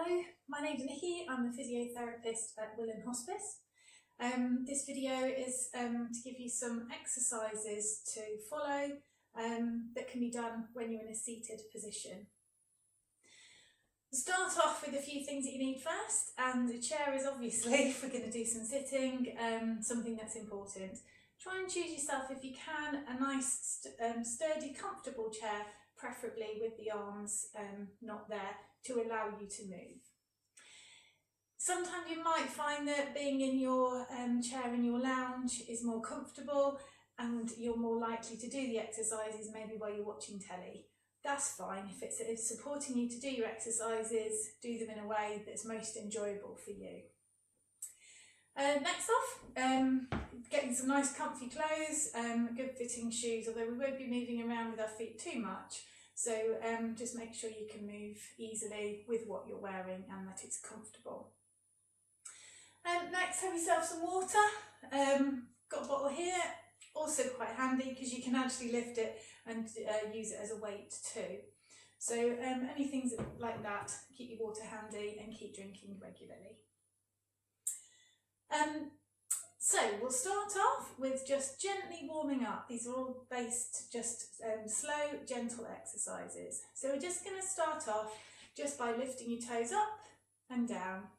Hello, my name's Nikki. I'm a physiotherapist at Willen Hospice. This video is to give you some exercises to follow that can be done when you're in a seated position. We'll start off with a few things that you need first, and a chair is obviously, if we're going to do some sitting, something that's important. Try and choose yourself, if you can, a nice sturdy, comfortable chair, preferably with the arms not there, to allow you to move. Sometimes you might find that being in your chair in your lounge is more comfortable and you're more likely to do the exercises maybe while you're watching telly. That's fine. If it's supporting you to do your exercises, do them in a way that's most enjoyable for you. Next off, getting some nice comfy clothes, good fitting shoes, although we won't be moving around with our feet too much. So just make sure you can move easily with what you're wearing and that it's comfortable. Next, have yourself some water. Got a bottle here, also quite handy because you can actually lift it and use it as a weight too. So any things like that, keep your water handy and keep drinking regularly. So we'll start off with just gently warming up. These are all based just slow, gentle exercises. So we're just going to start off just by lifting your toes up and down.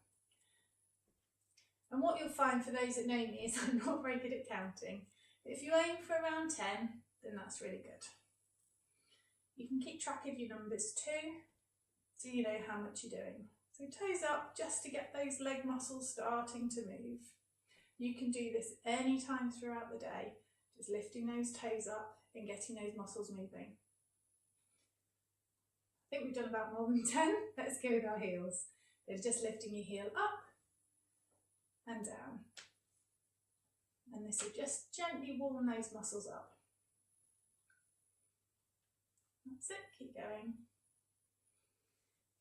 And what you'll find, for those that know me, is I'm not very good at counting. If you aim for around 10, then that's really good. You can keep track of your numbers too, so you know how much you're doing. So toes up, just to get those leg muscles starting to move. You can do this any time throughout the day, just lifting those toes up and getting those muscles moving. I think we've done about more than 10. Let's go with our heels. It's just lifting your heel up and down. And this will just gently warm those muscles up. That's it, keep going.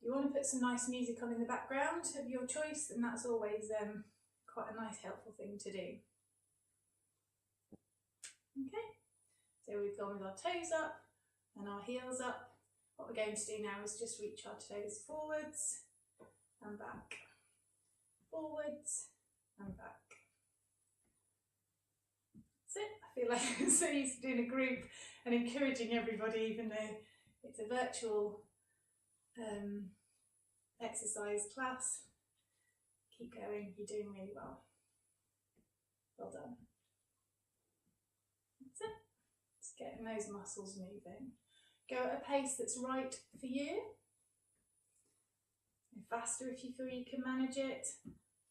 You want to put some nice music on in the background of your choice, and that's always quite a nice helpful thing to do. Okay, so we've gone with our toes up and our heels up. What we're going to do now is just reach our toes forwards and back, forwards and back. That's it. I feel like I'm so used to doing a group and encouraging everybody, even though it's a virtual exercise class. Keep going, you're doing really well. Well done. That's it. Just getting those muscles moving. Go at a pace that's right for you. Faster if you feel you can manage it,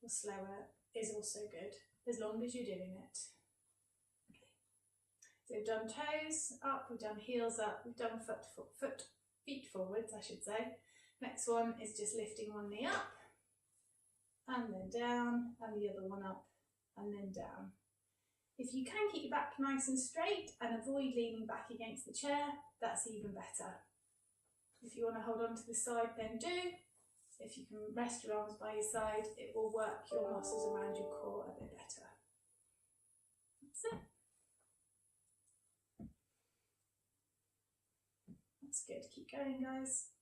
or slower is also good, as long as you're doing it. Okay. So we've done toes up, we've done heels up, we've done feet forwards, I should say. Next one is just lifting one knee up, and then down, and the other one up, and then down. If you can keep your back nice and straight and avoid leaning back against the chair, that's even better. If you want to hold on to the side, then do. If you can rest your arms by your side, it will work your muscles around your core a bit better. That's it. That's good. Keep going, guys.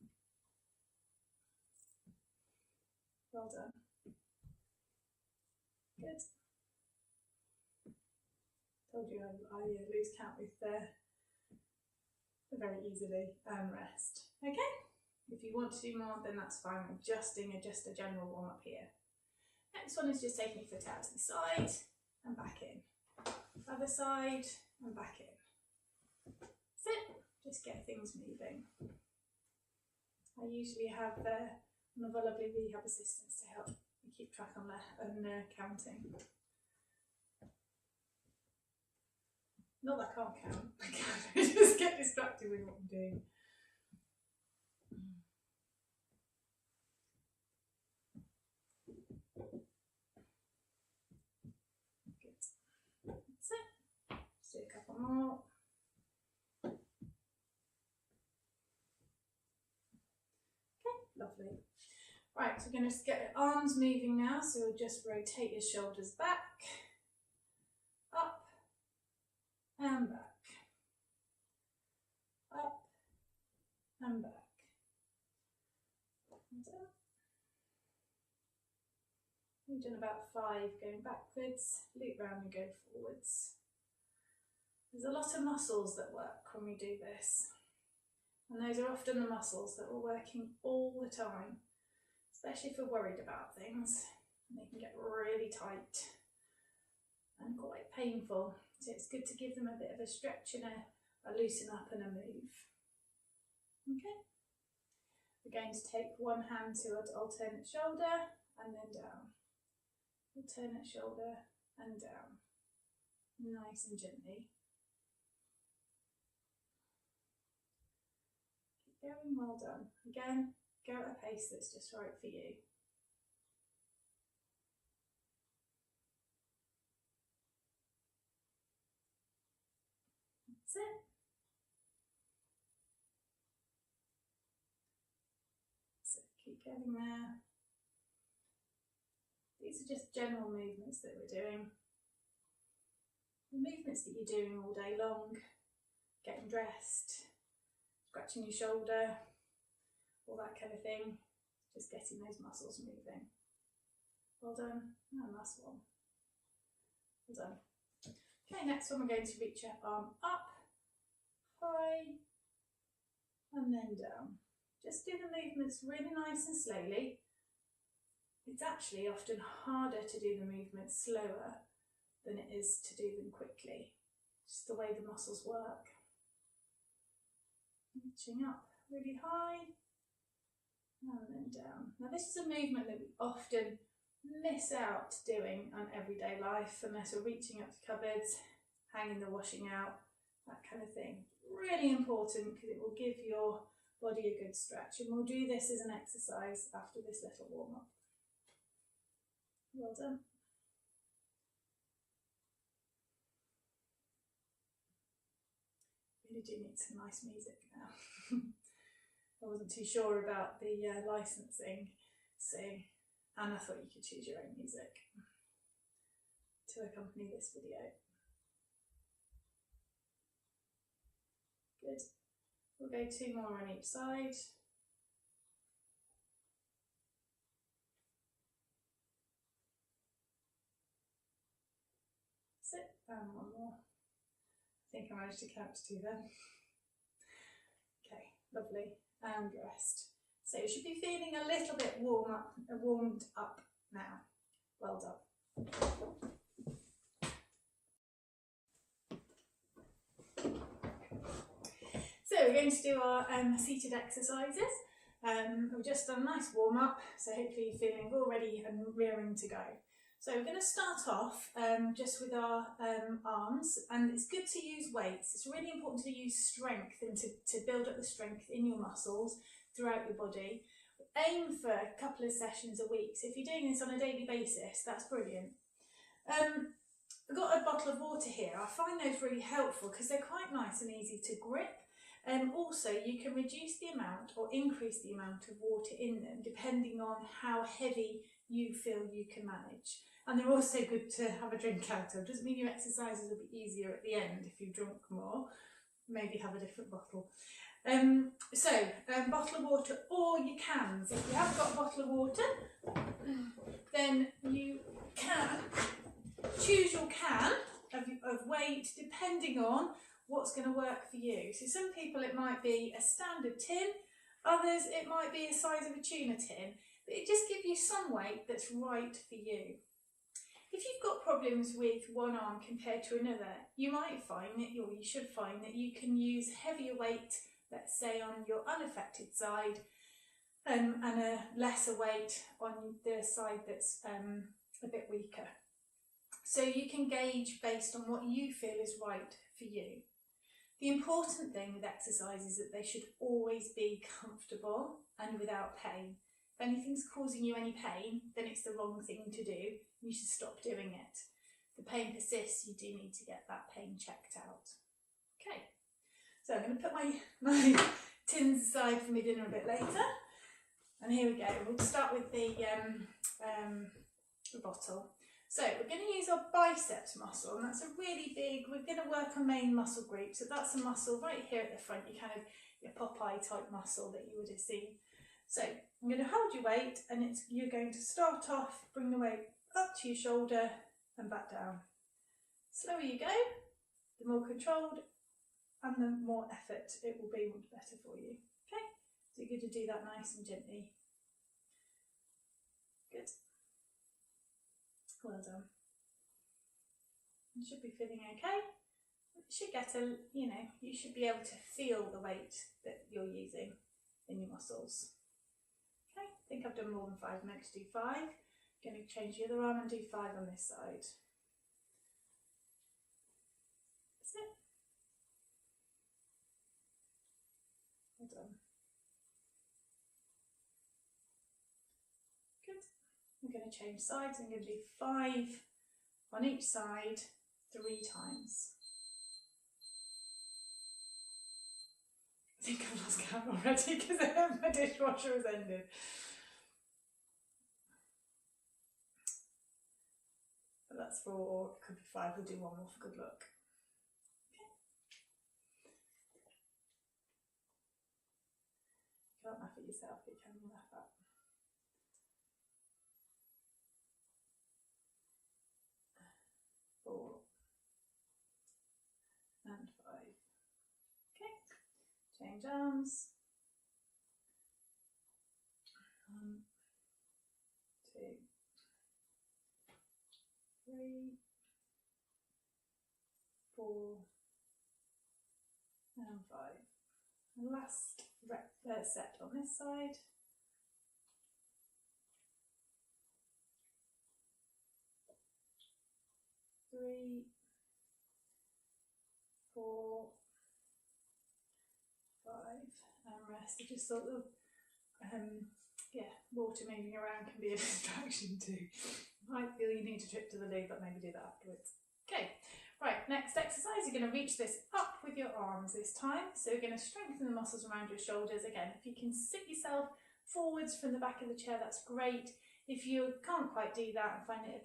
Well done. Good. Told you I lose count with very easily and rest. Okay. If you want to do more, then that's fine. I'm just doing just a general warm up here. Next one is just taking your foot out to the side and back in. Other side and back in. That's it. Just get things moving. I usually have one of our lovely rehab assistants to help me keep track on counting. Not that I can't count. I just get distracted with what I'm doing. That's it. Just do a couple more. Okay, lovely. Right, so we're going to get your arms moving now, so we'll just rotate your shoulders back, up and back, up and back. We've done about 5 going backwards, loop round and go forwards. There's a lot of muscles that work when we do this, and those are often the muscles that we're working all the time, especially if we're worried about things, and they can get really tight and quite painful. So it's good to give them a bit of a stretch and a loosen up and a move. Okay, we're going to take one hand to an alternate shoulder and then down. Alternate shoulder and down. Nice and gently. Keep going, well done. Again, go at a pace that's just right for you. That's it. So keep going there. These are just general movements that we're doing. The movements that you're doing all day long, getting dressed, scratching your shoulder, all that kind of thing, just getting those muscles moving. Well done, and last one. Well done. Okay, next one we're going to reach your arm up, high, and then down. Just do the movements really nice and slowly. It's actually often harder to do the movements slower than it is to do them quickly. Just the way the muscles work. Reaching up really high and then down. Now this is a movement that we often miss out doing on everyday life unless we're reaching up to cupboards, hanging the washing out, that kind of thing. Really important because it will give your body a good stretch, and we'll do this as an exercise after this little warm-up. Well done. Really do need some nice music now. I wasn't too sure about the licensing, so Anna thought you could choose your own music to accompany this video. Good. We'll go 2 more on each side. Sit, and 1 more. I think I managed to count to 2 then. Okay, lovely, and rest. So you should be feeling a little bit warmed up now. Well done. So we're going to do our seated exercises. We've just done a nice warm up, so hopefully you're feeling all ready and rearing to go. So we're going to start off just with our arms, and it's good to use weights. It's really important to use strength and to build up the strength in your muscles throughout your body. Aim for a couple of sessions a week, so if you're doing this on a daily basis, that's brilliant. I've got a bottle of water here. I find those really helpful because they're quite nice and easy to grip. Also, you can reduce the amount or increase the amount of water in them depending on how heavy you feel you can manage. And they're also good to have a drink out of. Doesn't mean your exercises will be easier at the end if you've drunk more. Maybe have a different bottle. Bottle of water or your cans. If you have got a bottle of water, then you can choose your can of weight depending on what's going to work for you. So some people it might be a standard tin, others it might be a size of a tuna tin, but it just gives you some weight that's right for you. If you've got problems with one arm compared to another, you might find that, or you should find that you can use heavier weight, let's say on your unaffected side, and a lesser weight on the side that's a bit weaker. So you can gauge based on what you feel is right for you. The important thing with exercise is that they should always be comfortable and without pain. If anything's causing you any pain, then it's the wrong thing to do. You should stop doing it. If the pain persists, you do need to get that pain checked out. Okay, so I'm going to put my tins aside for my dinner a bit later. And here we go. We'll start with the bottle. So we're going to use our biceps muscle, and that's a really big, we're going to work on main muscle group. So that's a muscle right here at the front, your Popeye type muscle that you would have seen. So I'm going to hold your weight, and you're going to start off, bring the weight up to your shoulder and back down. Slower you go, the more controlled and the more effort it will be, much better for you. Okay, so you're good to do that nice and gently. Good. Well done. You should be feeling okay. You should get you should be able to feel the weight that you're using in your muscles. Okay, I think I've done more than 5, next do 5. I'm going to change the other arm and do 5 on this side. That's it. Well done. Good. I'm going to change sides. I'm going to do 5 on each side 3 times. I think I've lost count already because my dishwasher has ended. But that's 4, or it could be 5. We'll do 1 more for good luck. Okay. You can't laugh at yourself, but you can laugh at. And 5. Okay, change arms. 1, 2, 3, 4, and 5. Last set on this side. 3, 4, 5, and rest. I just thought of, water moving around can be a distraction too. You might feel you need to trip to the loo, but maybe do that afterwards. Okay, right, next exercise, you're going to reach this up with your arms this time. So you're going to strengthen the muscles around your shoulders. Again, if you can sit yourself forwards from the back of the chair, that's great. If you can't quite do that and find it a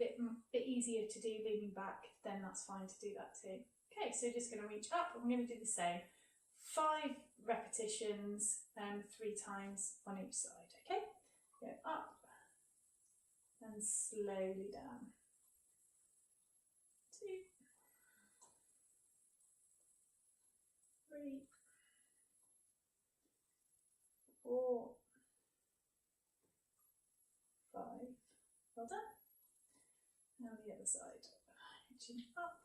bit easier to do leaning back, then that's fine to do that too. Okay, so just going to reach up, and we're going to do the same. 5 repetitions, 3 times on each side, okay? Go up and slowly down. 2, 3, 4, 5. Well done. Now the other side. Reaching up.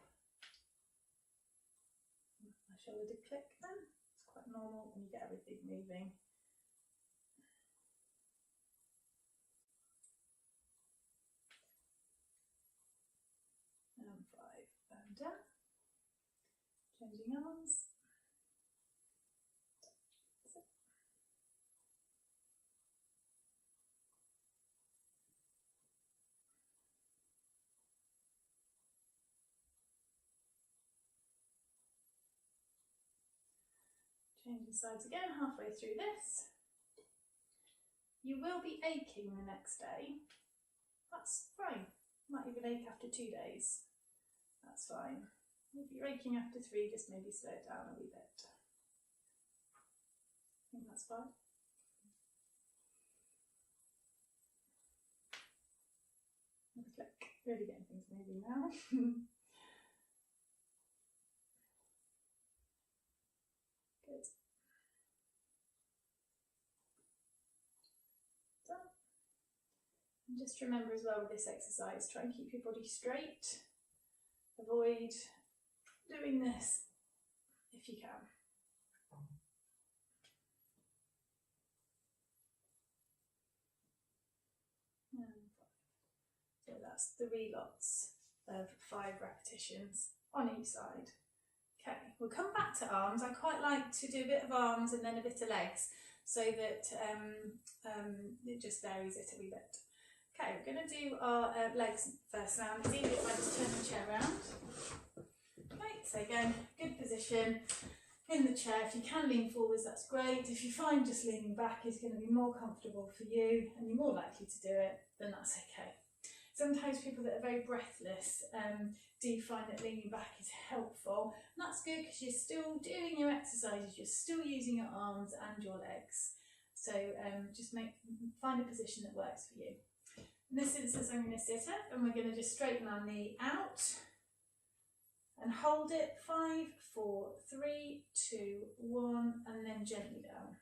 My shoulder did click then. It's quite normal when you get everything moving. And 5. And down. Changing arms. Changing sides again, halfway through this. You will be aching the next day. That's fine. Might even ache after 2 days. That's fine. If you're aching after 3, just maybe slow it down a wee bit. I think that's fine. Click. Really getting things moving now. Good. Done. And just remember as well with this exercise, try and keep your body straight. Avoid doing this if you can. So that's 3 lots of 5 repetitions on each side. Okay, we'll come back to arms. I quite like to do a bit of arms and then a bit of legs so that it just varies it a wee bit. Okay, we're going to do our legs first now. It's easier if I just turn the chair around. Okay, so again, good position in the chair. If you can lean forwards, that's great. If you find just leaning back is going to be more comfortable for you and you're more likely to do it, then that's okay. Sometimes people that are very breathless do find that leaning back is helpful. And that's good because you're still doing your exercises, you're still using your arms and your legs. So just find a position that works for you. In this instance, I'm going to sit up and we're going to just straighten our knee out and hold it. 5, 4, 3, 2, 1, and then gently down.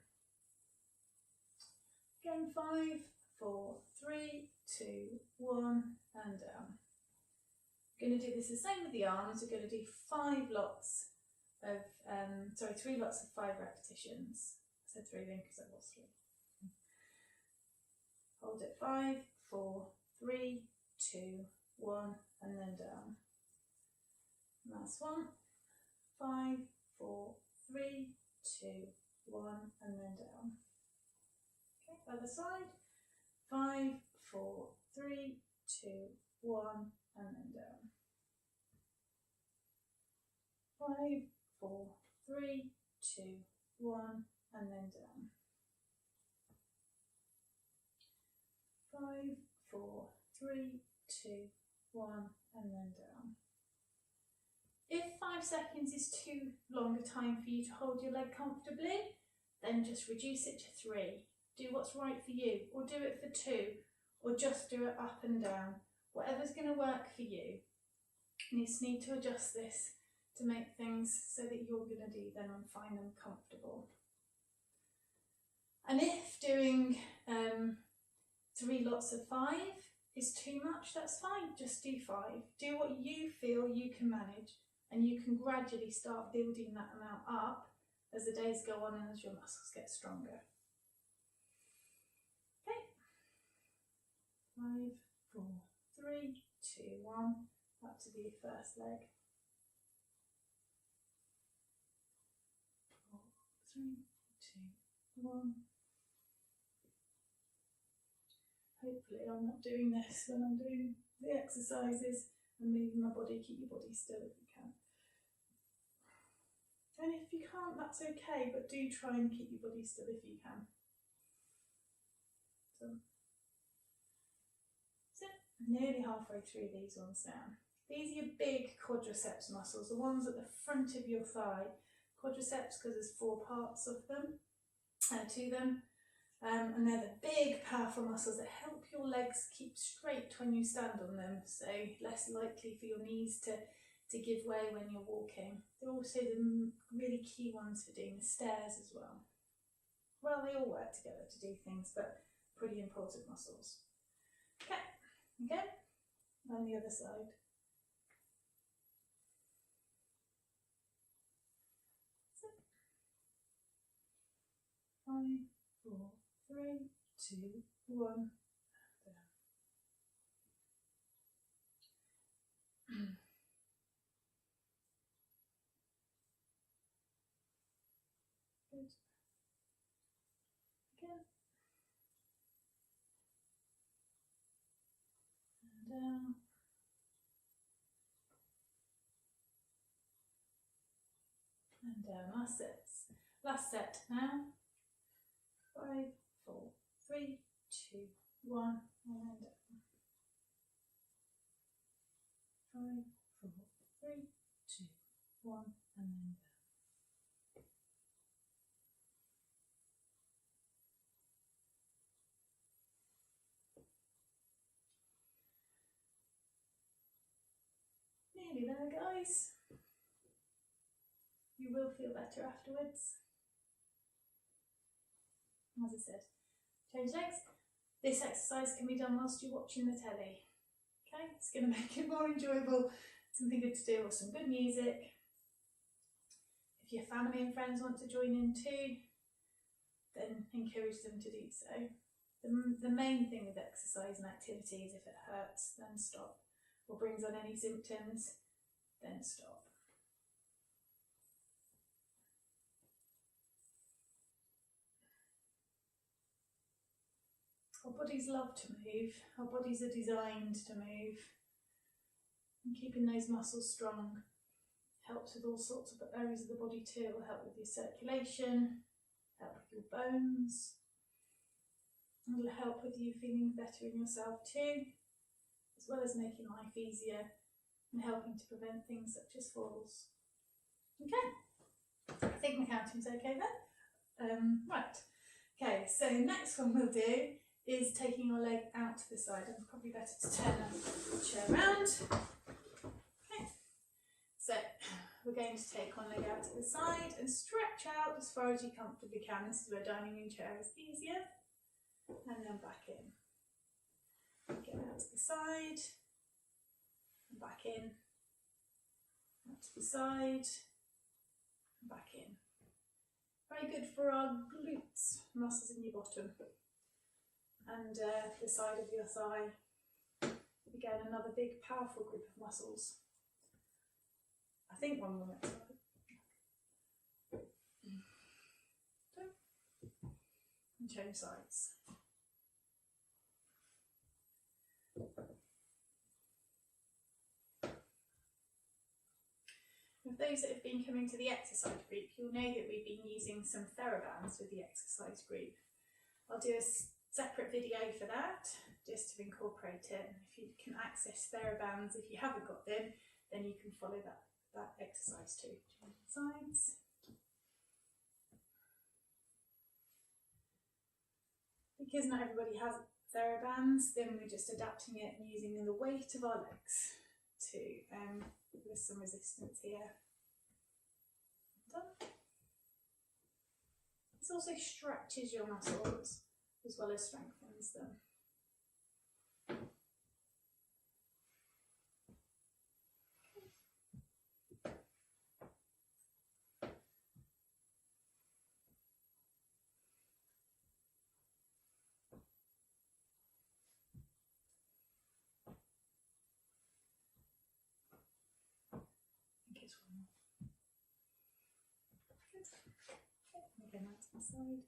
Again, 5, 4, 3, 2, 1, and down. We're going to do this the same with the arms. We're going to do 3 lots of 5 repetitions. I said 3 then because that was 3. Hold it. 5, 4, 3, 2, 1, and then down. Last one. 5, 4, 3, 2, 1, and then down. Okay, other side. 5, 4, 3, 2, 1, and then down. 5, 4, 3, 2, 1, and then down. 5, 4, 3, 2, 1, and then down. If 5 seconds is too long a time for you to hold your leg comfortably, then just reduce it to 3. Do what's right for you, or do it for 2, or just do it up and down. Whatever's going to work for you. You just need to adjust this to make things so that you're going to do them and find them comfortable. And if doing 3 lots of 5 is too much, that's fine, just do 5. Do what you feel you can manage, and you can gradually start building that amount up as the days go on and as your muscles get stronger. Okay, 5, 4, 3, 2, 1, up to the first leg. 4, 3, 2, 1. Hopefully I'm not doing this when I'm doing the exercises and moving my body. Keep your body still if you can. And if you can't, that's okay, but do try and keep your body still if you can. So nearly halfway through these ones now. These are your big quadriceps muscles, the ones at the front of your thigh. Quadriceps because there's 4 parts of them, to them. And they're the big, powerful muscles that help your legs keep straight when you stand on them, so less likely for your knees to give way when you're walking. They're also the really key ones for doing the stairs as well. Well, they all work together to do things, but pretty important muscles. Okay, again, on the other side. So, 5, 4, 3, 2, 1, down. Good. Again. And down. And down. Last set now. 5, 4, 3, 2, 1, and then down. 5, 4, 3, 2, 1, and then down. Nearly there, guys. You will feel better afterwards. As I said, change legs. This exercise can be done whilst you're watching the telly. Okay, it's going to make it more enjoyable, something good to do, or some good music. If your family and friends want to join in too, then encourage them to do so. The main thing with exercise and activity is if it hurts, then stop. Or brings on any symptoms, then stop. Our bodies love to move. Our bodies are designed to move. And keeping those muscles strong helps with all sorts of areas of the body too. It will help with your circulation, help with your bones. It will help with you feeling better in yourself too, as well as making life easier and helping to prevent things such as falls. Okay, I think my counting's okay then. Right, okay, so next one we'll do is taking your leg out to the side. And probably better to turn the chair around. Okay. So we're going to take one leg out to the side and stretch out as far as you comfortably can. This is where dining room chair is easier. And then back in. Get out to the side, and back in, out to the side, and back in. Very good for our glutes, muscles in your bottom, and the side of your thigh. Again, another big, powerful group of muscles. I think one more next side. And change sides. For those that have been coming to the exercise group, you'll know that we've been using some TheraBands with the exercise group. I'll do a separate video for that, just to incorporate it. If you can access TheraBands, if you haven't got them, then you can follow that exercise too. Change sides. Because not everybody has TheraBands, then we're just adapting it and using the weight of our legs to give us some resistance here. Done. This also stretches your muscles as well as strengthens them. Again, out to the side.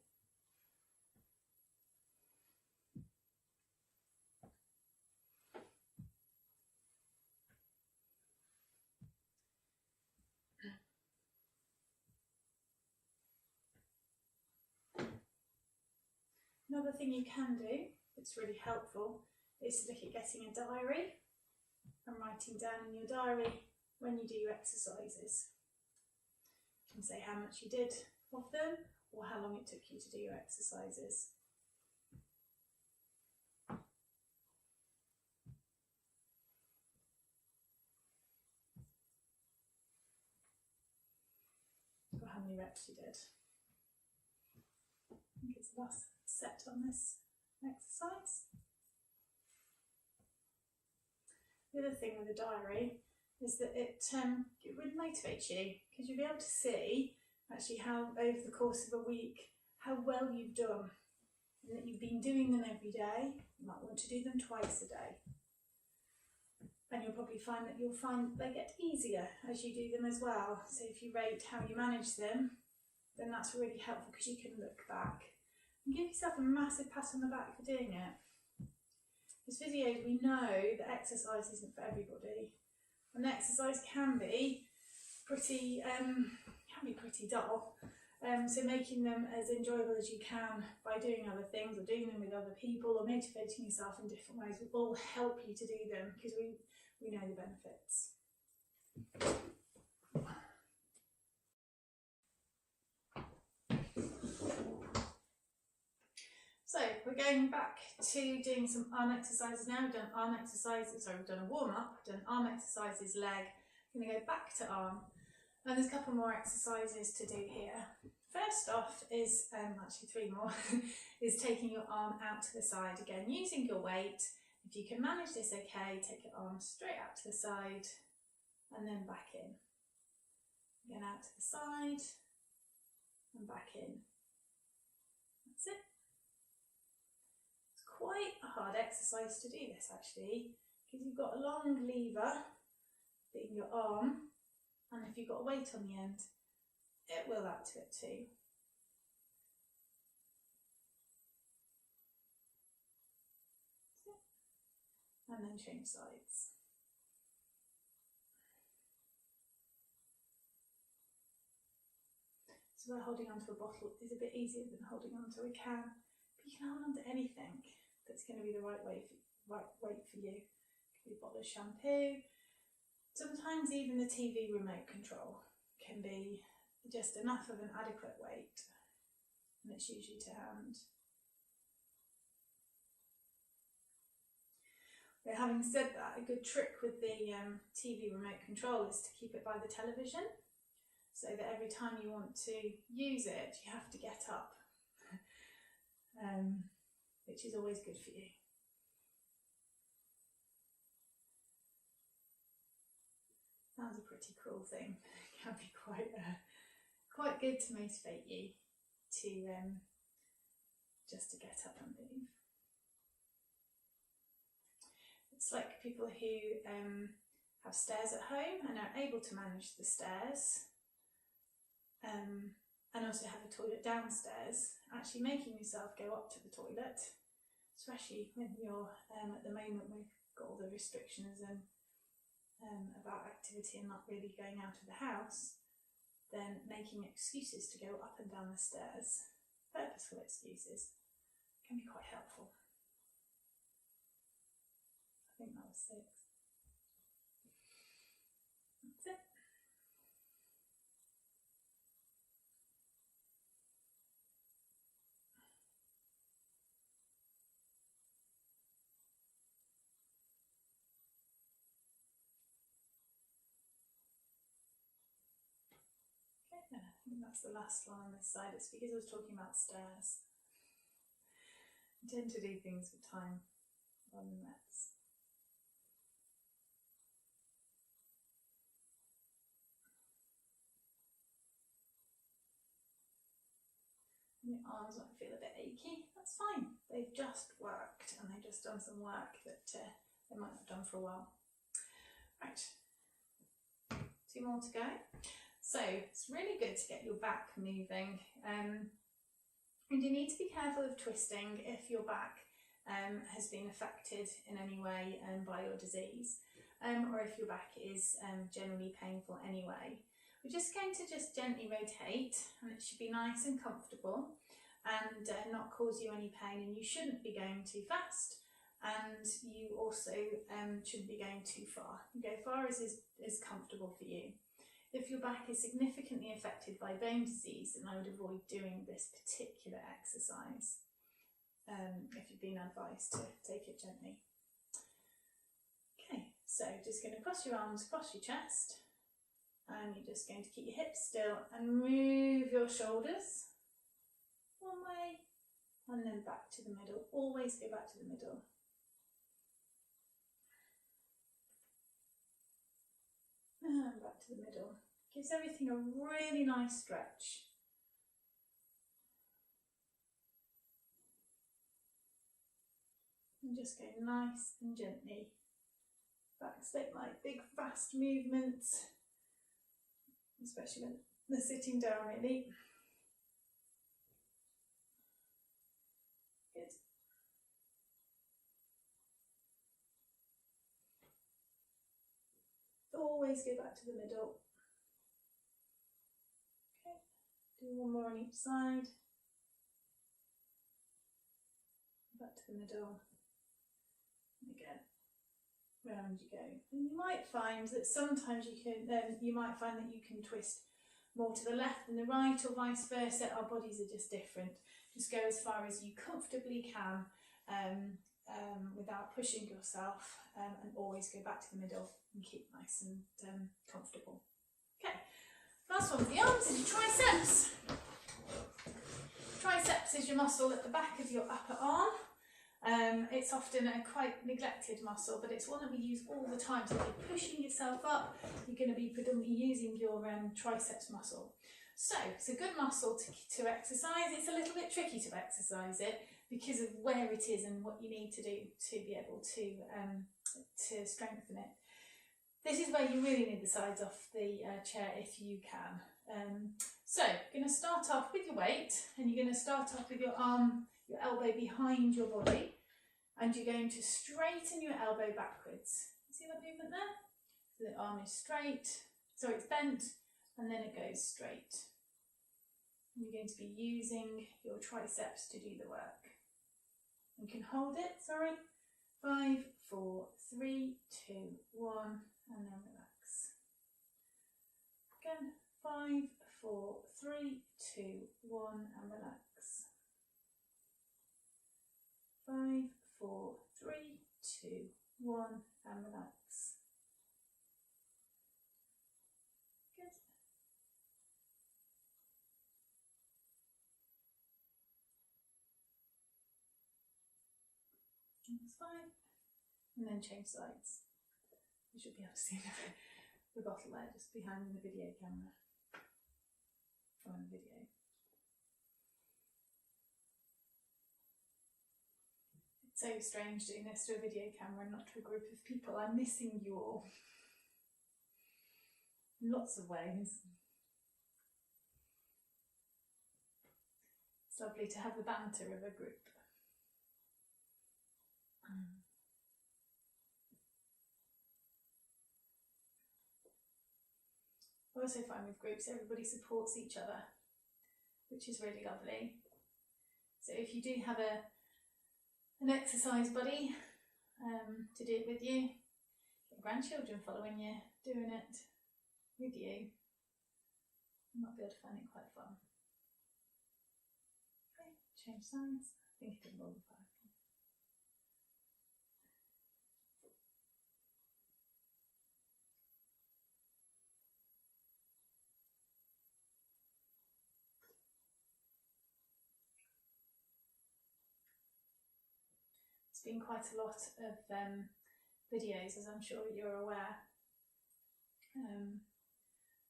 Another thing you can do that's really helpful is to look at getting a diary and writing down in your diary when you do your exercises. You can say how much you did of them or how long it took you to do your exercises. Or how many reps you did. I think it's the last set on this exercise. The other thing with a diary is that it really motivates you, because you'll be able to see actually how over the course of a week how well you've done, and that you've been doing them every day. You might want to do them twice a day, and you'll probably find that they get easier as you do them as well. So if you rate how you manage them, then that's really helpful, because you can look back and give yourself a massive pat on the back for doing it. As physios, we know that exercise isn't for everybody, and exercise can be pretty dull. So making them as enjoyable as you can by doing other things, or doing them with other people, or motivating yourself in different ways will all help you to do them, because we know the benefits. So we're going back to doing some arm exercises now. We've done arm exercises, we've done a warm-up, done arm exercises, leg. I'm going to go back to arm, and there's a couple more exercises to do here. First off is, actually three more, is taking your arm out to the side again, using your weight. If you can manage this okay, take your arm straight out to the side and then back in. Again, out to the side and back in. That's it. It's quite a hard exercise to do this actually, because you've got a long lever being your arm, and if you've got a weight on the end, it will add to it too. And then change sides. So where holding onto a bottle is a bit easier than holding onto a can, but you can hold onto anything that's going to be the right weight for you. It could be a bottle of shampoo. Sometimes even the TV remote control can be just enough of an adequate weight, and it's usually to hand. having said that, a good trick with the TV remote control is to keep it by the television, so that every time you want to use it, you have to get up, which is always good for you. Sounds a pretty cruel thing. It can be quite good to motivate you to just to get up and move. It's like people who have stairs at home and are able to manage the stairs, and also have a toilet downstairs. Actually making yourself go up to the toilet, especially when you're at the moment we've got all the restrictions and about activity and not really going out of the house, then making excuses to go up and down the stairs, purposeful excuses, can be quite helpful. I think that was 6. That's it. Okay, I think that's the last one on this side. It's because I was talking about stairs. I tend to do things with time rather than reps. And your arms might feel a bit achy. That's fine. They've just worked and they've just done some work that they might not have done for a while. Right, 2 more to go. So it's really good to get your back moving, and you need to be careful of twisting if your back has been affected in any way by your disease, or if your back is generally painful anyway. We're just going to just gently rotate, and it should be nice and comfortable and not cause you any pain, and you shouldn't be going too fast, and you also shouldn't be going too far. You go far as is comfortable for you. If your back is significantly affected by bone disease, then I would avoid doing this particular exercise if you've been advised to take it gently. Okay, so just going to cross your arms across your chest, and you're just going to keep your hips still and move your shoulders one way and then back to the middle. Always go back to the middle. And back to the middle. Gives everything a really nice stretch. And just go nice and gently back. So don't like big fast movements, especially when they're sitting down really. Good. Always go back to the middle. Okay, do one more on each side. Back to the middle. And again, round you go. And you might find that sometimes you might find that you can twist more to the left than the right, or vice versa. Our bodies are just different. Just go as far as you comfortably can without pushing yourself, and always go back to the middle and keep nice and comfortable. Okay, last one for the arms is your triceps. Triceps is your muscle at the back of your upper arm. It's often a quite neglected muscle, but it's one that we use all the time. So if you're pushing yourself up, you're going to be predominantly using your triceps muscle. So it's a good muscle to exercise. It's a little bit tricky to exercise it because of where it is and what you need to do to be able to strengthen it. This is where you really need the sides off the chair if you can. So you're going to start off with your weight, and you're going to start off with your arm, your elbow behind your body, and you're going to straighten your elbow backwards. See that movement there? So the arm is straight, so it's bent, and then it goes straight. And you're going to be using your triceps to do the work. You can hold it, 5, 4, 3, 2, 1, and then relax. Again, 5, 4, 3, 2, 1, and relax. 5, 4, 3, 2, 1, and relax. Good. That's 5. And then change sides. You should be able to see the bottle there just behind the video camera. On the video. It's so strange doing this to a video camera and not to a group of people. I'm missing you all. In lots of ways. It's lovely to have the banter of a group. I also find with groups everybody supports each other, which is really lovely. So if you do have an exercise buddy to do it with you, your grandchildren following you, doing it with you, you might be able to find it quite fun. Okay, change sides. I think it can roll the 5. Been quite a lot of videos, as I'm sure you're aware.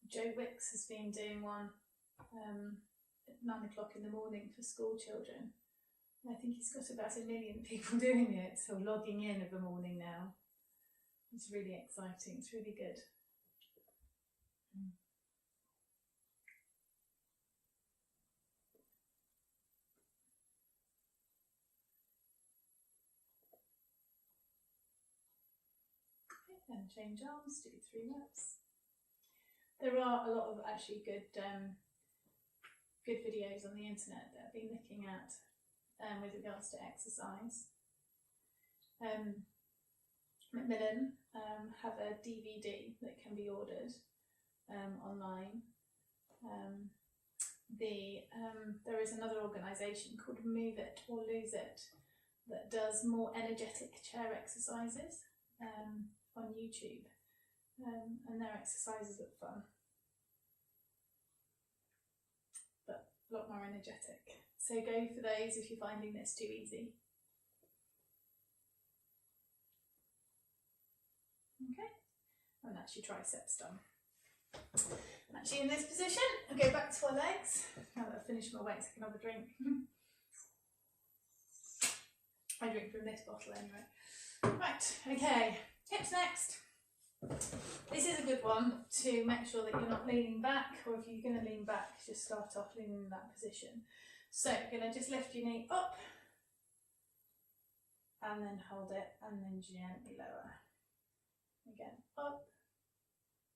Joe Wicks has been doing one at 9 o'clock in the morning for school children. I think he's got about 1 million people doing it, or logging in of a morning now. It's really exciting, it's really good. And change arms, do 3 reps. There are a lot of actually good videos on the internet that I've been looking at with regards to exercise. Macmillan have a DVD that can be ordered online. There is another organisation called Move It or Lose It that does more energetic chair exercises on YouTube, and their exercises look fun, but a lot more energetic. So go for those if you're finding this too easy. Okay, and that's your triceps done. Actually, in this position, I'll go back to our legs. Now that I've finished my weights, I can have a drink. I drink from this bottle anyway. Right, okay. Hips next. This is a good one to make sure that you're not leaning back, or if you're going to lean back, just start off leaning in that position. So you're going to just lift your knee up and then hold it and then gently lower. Again, up,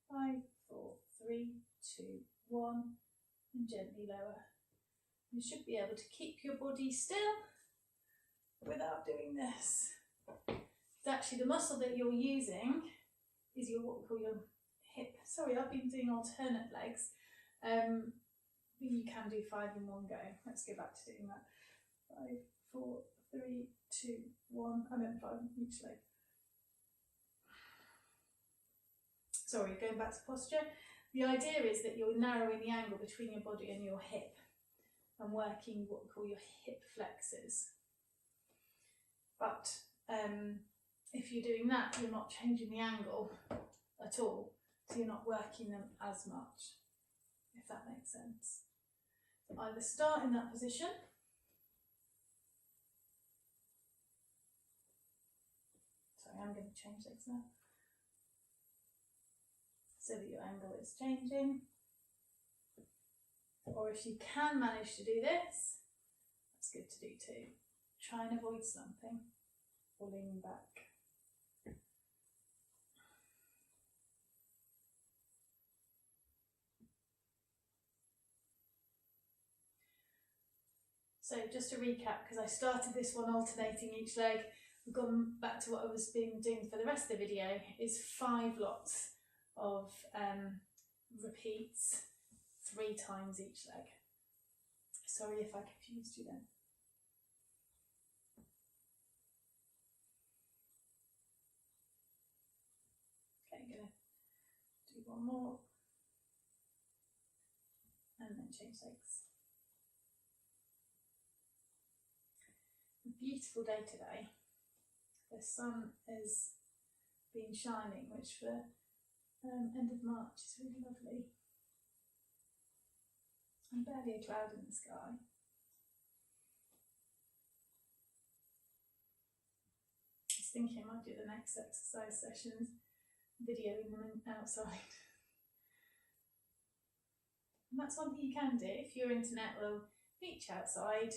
5, 4, 3, 2, 1, and gently lower. You should be able to keep your body still without doing this. It's actually the muscle that you're using is your what we call your hip. Sorry, I've been doing alternate legs. You can do 5 in one go. Let's go back to doing that. 5, 4, 3, 2, 1. I meant 5 each leg. Sorry, going back to posture. The idea is that you're narrowing the angle between your body and your hip and working what we call your hip flexors. But if you're doing that, you're not changing the angle at all, so you're not working them as much, if that makes sense. So either start in that position, sorry, I'm going to change legs now, so that your angle is changing, or if you can manage to do this, that's good to do too. Try and avoid slumping or leaning back. So just to recap, because I started this one alternating each leg, we've gone back to what I was doing for the rest of the video, is 5 lots of repeats 3 times each leg. Sorry if I confused you then. one more. And then change legs. A beautiful day today. The sun has been shining, which for end of March is really lovely. And barely a cloud in the sky. I was thinking I might do the next exercise sessions, videoing them outside. And that's one thing you can do if your internet will reach outside,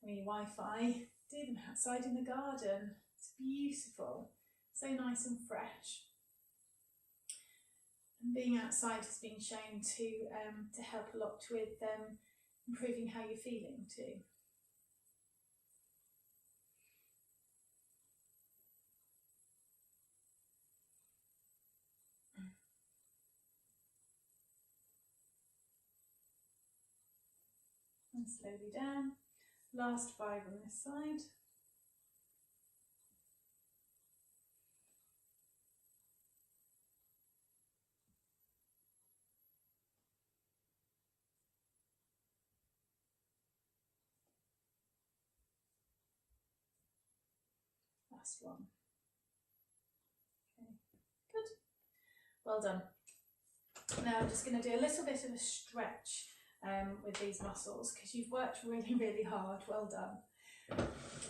or your Wi-Fi, do them outside in the garden. It's beautiful, so nice and fresh. And being outside has been shown to help a lot with improving how you're feeling too. And slowly down. Last 5 on this side. Last one. Okay, good. Well done. Now I'm just going to do a little bit of a stretch with these muscles because you've worked really, really hard. Well done.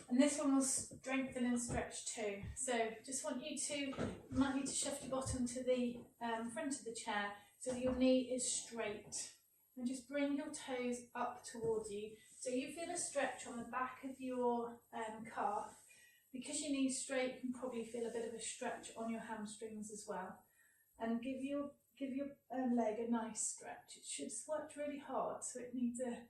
And this one will strengthen and stretch too. So just want you might need to shift your bottom to the front of the chair so that your knee is straight. And just bring your toes up towards you. So you feel a stretch on the back of your calf. Because your knee's straight, you can probably feel a bit of a stretch on your hamstrings as well. And give your leg a nice stretch. It should have worked really hard, so it needs a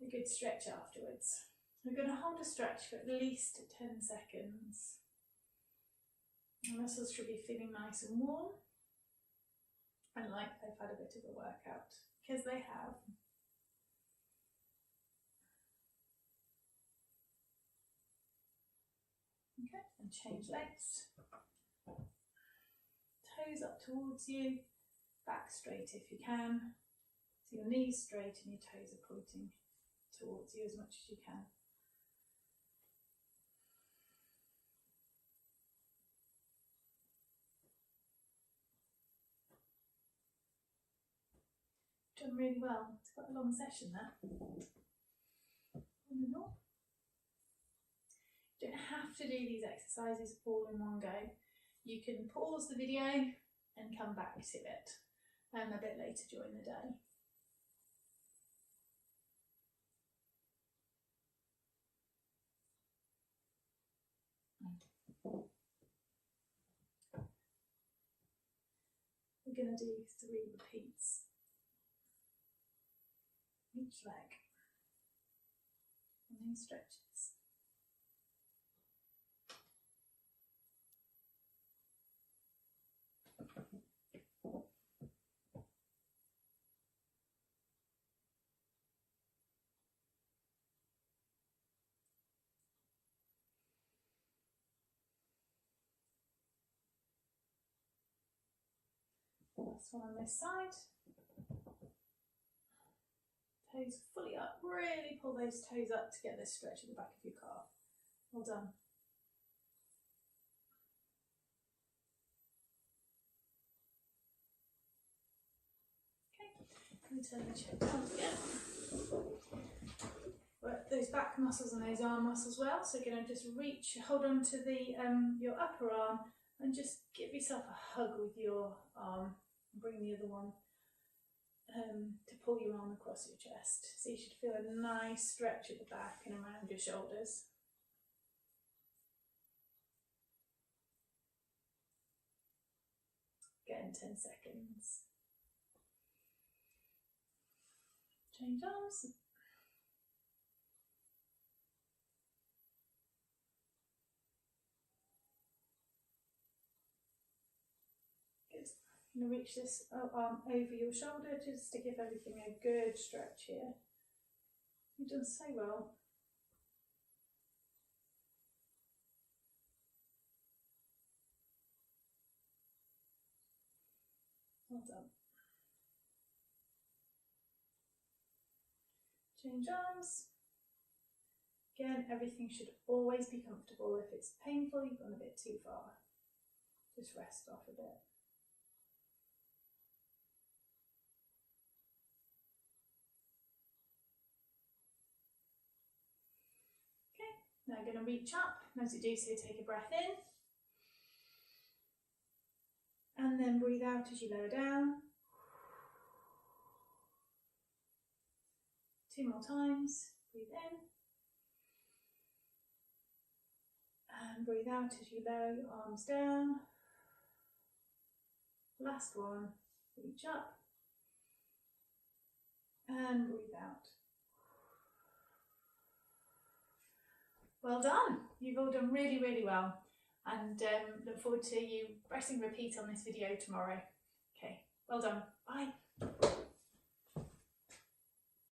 good stretch afterwards. We're going to hold a stretch for at least 10 seconds. The muscles should be feeling nice and warm and like they've had a bit of a workout, because they have. Okay, and change legs. Toes up towards you, back straight if you can. So your knees straight and your toes are pointing towards you as much as you can. Done really well. It's quite a long session that. You don't have to do these exercises all in one go. You can pause the video and come back to it a bit later during the day. We're going to do 3 repeats. Each leg. And then stretches. Last one on this side. Toes fully up. Really pull those toes up to get this stretch at the back of your calf. Well done. Okay, and turn the chair down again. Work those back muscles and those arm muscles well. So you're going to just reach, hold on to the your upper arm and just give yourself a hug with your arm. Bring the other one to pull your arm across your chest. So you should feel a nice stretch at the back and around your shoulders. Again, 10 seconds. Change arms. Going to reach this arm over your shoulder just to give everything a good stretch here. You've done so well. Well done. Change arms. Again, everything should always be comfortable. If it's painful, you've gone a bit too far. Just rest off a bit. Okay, now I'm going to reach up. And as you do so, take a breath in. And then breathe out as you lower down. 2 more times. Breathe in. And breathe out as you lower your arms down. Last one. Reach up. And breathe out. Well done. You've all done really, really well. And look forward to you pressing repeat on this video tomorrow. Okay, well done.